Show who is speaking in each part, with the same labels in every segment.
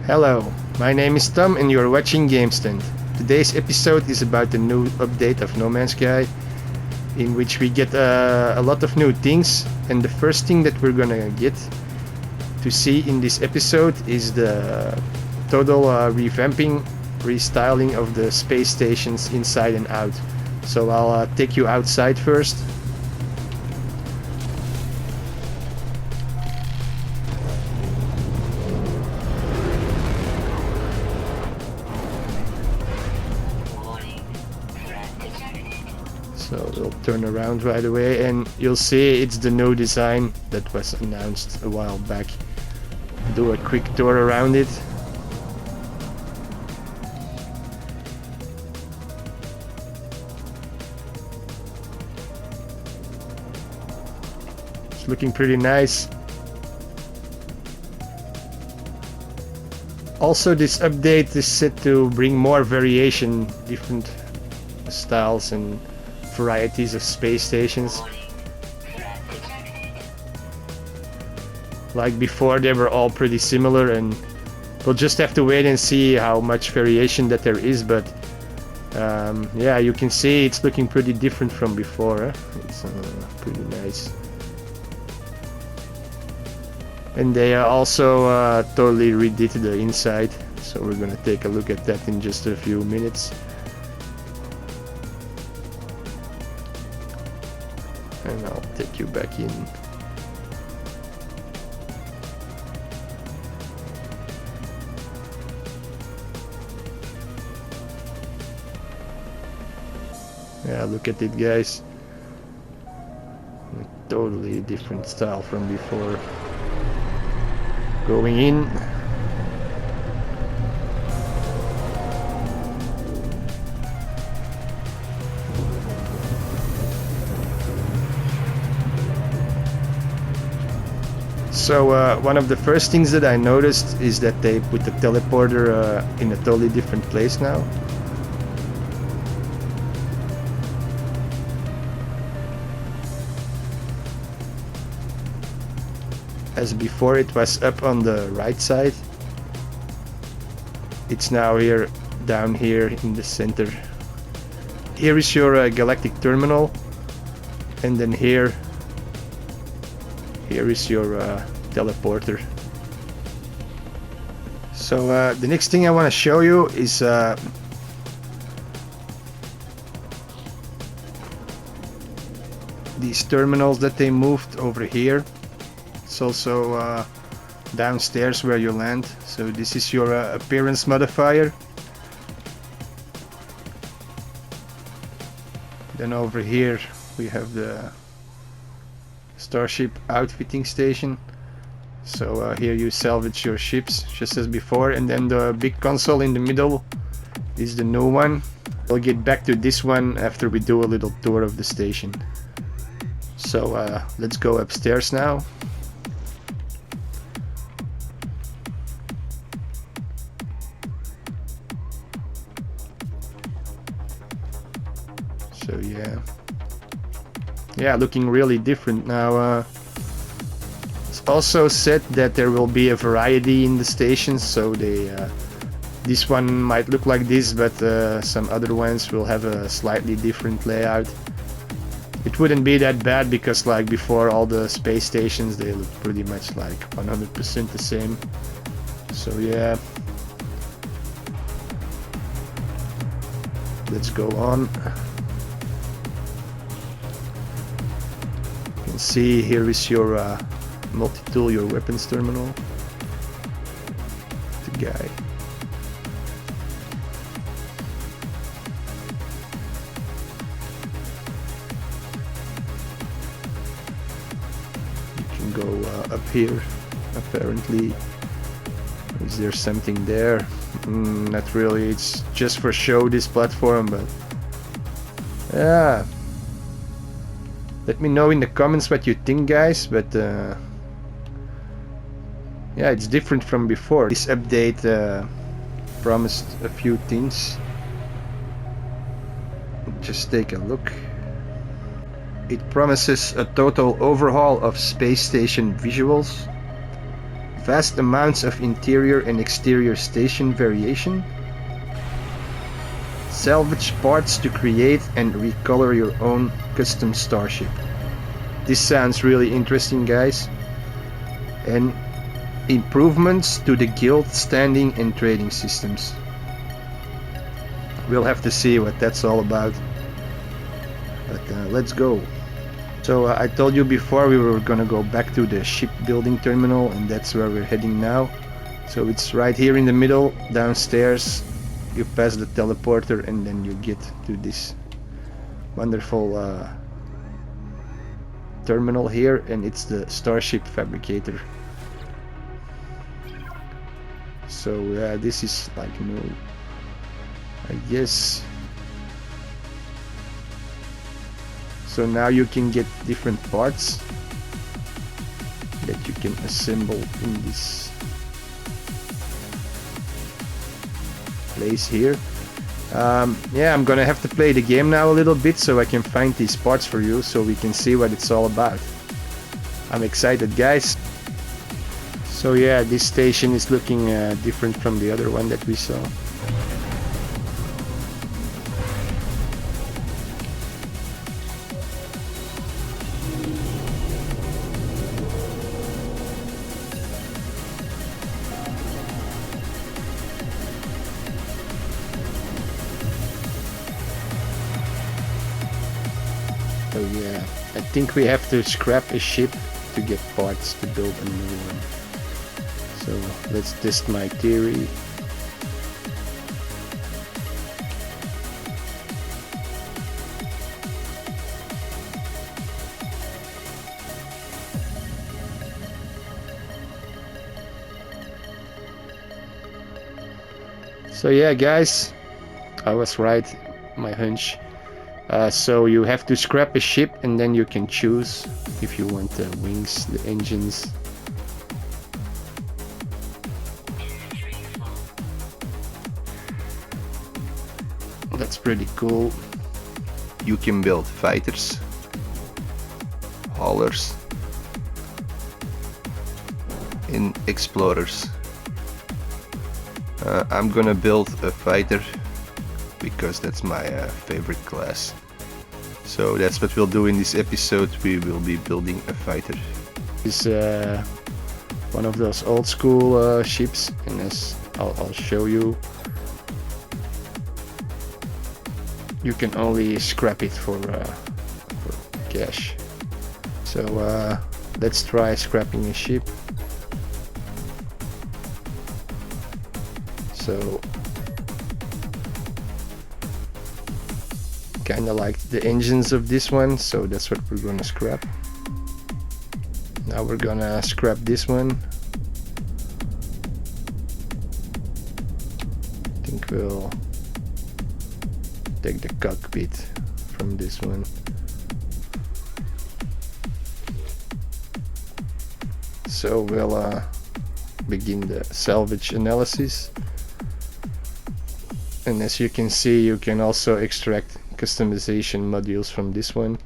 Speaker 1: Hello, my name is Tom and you're watching GameStand. Today's episode is about the new update of No Man's Sky, in which we get a lot of new things, and the first thing that we're gonna get to see in this episode is the total revamping, restyling of the space stations inside and out. So I'll take you outside first. So we'll turn around right away and you'll see it's the new design that was announced a while back. Do a quick tour around it. It's looking pretty nice. Also, this update is set to bring more variation, different styles and varieties of space stations. Like before, they were all pretty similar, and we'll just have to wait and see how much variation that there is, but yeah, you can see it's looking pretty different from before. It's pretty nice. And they also totally redid the inside, so we're gonna take a look at that in just a few minutes. And I'll take you back in. Yeah, look at it, guys. A totally different style from before. Going in. So one of the first things that I noticed is that they put the teleporter in a totally different place now. As before, it was up on the right side. It's now here, down here in the center. Here is your galactic terminal, and then here is your teleporter. So the next thing I want to show you is these terminals that they moved over here. It's also downstairs where you land. So this is your appearance modifier. Then over here we have the Starship outfitting station. So here you salvage your ships just as before, and then the big console in the middle is the new one. We'll get back to this one after we do a little tour of the station. So let's go upstairs now. So yeah, looking really different now. It's also said that there will be a variety in the stations, so this one might look like this, but some other ones will have a slightly different layout. It wouldn't be that bad, because like before, all the space stations, they look pretty much like 100% the same. So yeah, let's go on. You can see here is your multi-tool, your weapons terminal. The guy. You can go up here, apparently. Is there something there? Not really, it's just for show, this platform, but yeah. Let me know in the comments what you think, guys, but yeah, it's different from before. This update promised a few things. Just take a look. It promises a total overhaul of space station visuals, vast amounts of interior and exterior station variation. Salvage parts to create and recolor your own custom starship. This sounds really interesting, guys. And improvements to the guild standing and trading systems. We'll have to see what that's all about. But let's go. So I told you before we were gonna go back to the shipbuilding terminal, and that's where we're heading now. So it's right here in the middle, downstairs. You pass the teleporter and then you get to this wonderful terminal here, and it's the Starship Fabricator. So this is like new, I guess. So now you can get different parts that you can assemble in this place here. Yeah, I'm gonna have to play the game now a little bit so I can find these parts for you so we can see what it's all about. I'm excited, guys. So yeah, this station is looking different from the other one that we saw. So yeah, I think we have to scrap a ship to get parts to build a new one. So let's test my theory. So yeah, guys, I was right, my hunch. So you have to scrap a ship and then you can choose if you want the wings, the engines. That's pretty cool. You can build fighters, haulers, and explorers. I'm gonna build a fighter because that's my favorite class. So that's what we'll do in this episode. We will be building a fighter. This is one of those old school ships, and as I'll show you, you can only scrap it for cash. So let's try scrapping a ship. So kind of like the engines of this one, so that's what we're gonna scrap. Now we're gonna scrap this one. I think we'll take the cockpit from this one. So we'll begin the salvage analysis. And as you can see, you can also extract customization modules from this one,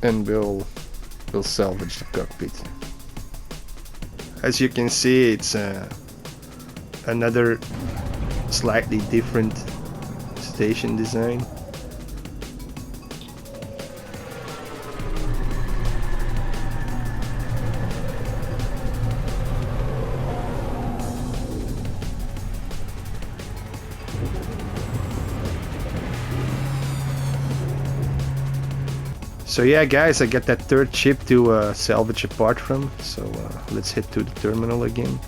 Speaker 1: and we'll salvage the cockpit. As you can see, it's another slightly different station design. So yeah, guys, I got that third ship to salvage a part from, so let's head to the terminal again.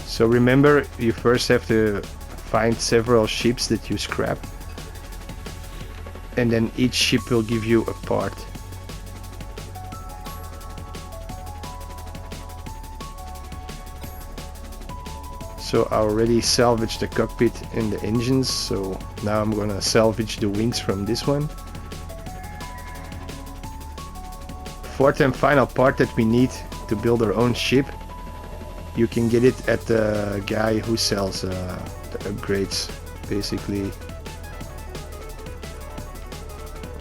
Speaker 1: So remember, you first have to find several ships that you scrap, and then each ship will give you a part. So I already salvaged the cockpit and the engines, so now I'm gonna salvage the wings from this one. Fourth and final part that we need to build our own ship, you can get it at the guy who sells the upgrades, basically.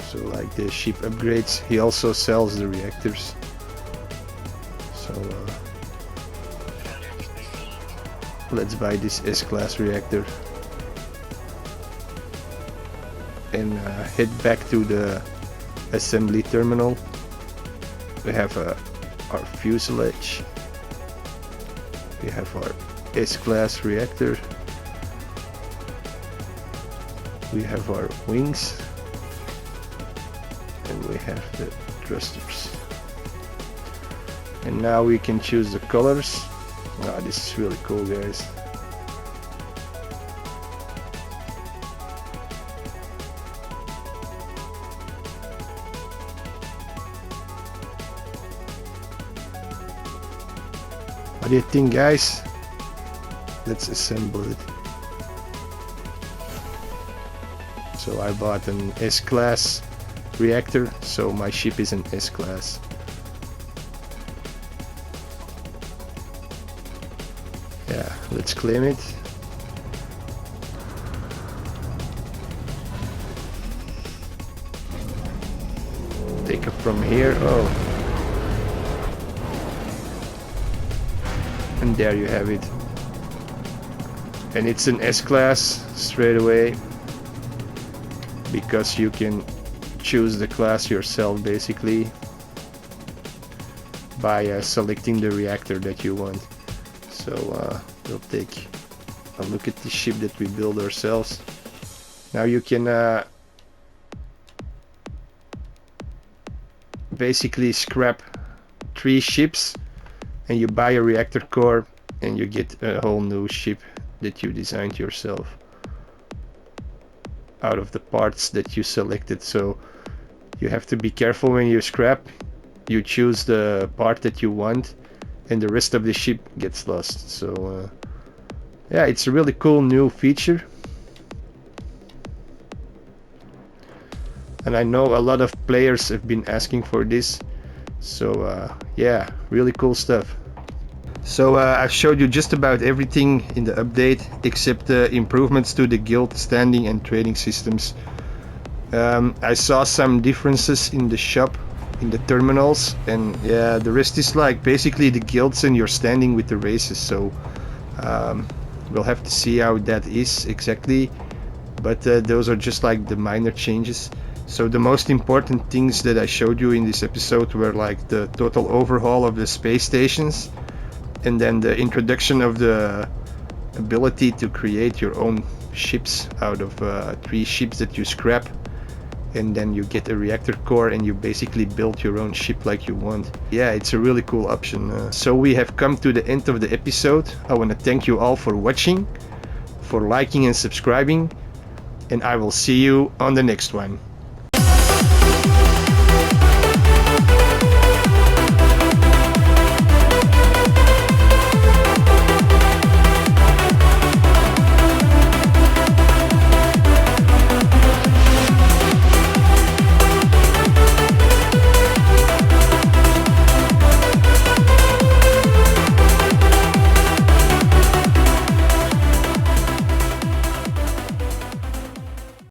Speaker 1: So like the ship upgrades, he also sells the reactors. So So let's buy this S-class reactor and head back to the assembly terminal. We have our fuselage, we have our S-class reactor, we have our wings, and we have the thrusters. And now we can choose the colors. Oh, this is really cool, guys. What do you think, guys? Let's assemble it. So I bought an S-class reactor, so my ship is an S-class. Yeah, let's claim it. Take it from here. Oh. And there you have it. And it's an S-class straight away, because you can choose the class yourself basically by selecting the reactor that you want. So we'll take a look at the ship that we build ourselves. Now you can basically scrap 3 ships and you buy a reactor core and you get a whole new ship that you designed yourself out of the parts that you selected. So you have to be careful when you scrap. You choose the part that you want and the rest of the ship gets lost. So yeah, it's a really cool new feature, and I know a lot of players have been asking for this. So yeah, really cool stuff. So I've showed you just about everything in the update except improvements to the guild standing and trading systems. I saw some differences in the shop, in the terminals, and yeah, the rest is like basically the guilds and your standing with the races. So we'll have to see how that is exactly, but those are just like the minor changes. So the most important things that I showed you in this episode were like the total overhaul of the space stations, and then the introduction of the ability to create your own ships out of 3 ships that you scrap, and then you get a reactor core and you basically build your own ship like you want. Yeah, it's a really cool option. So we have come to the end of the episode. I want to thank you all for watching, for liking and subscribing, and I will see you on the next one.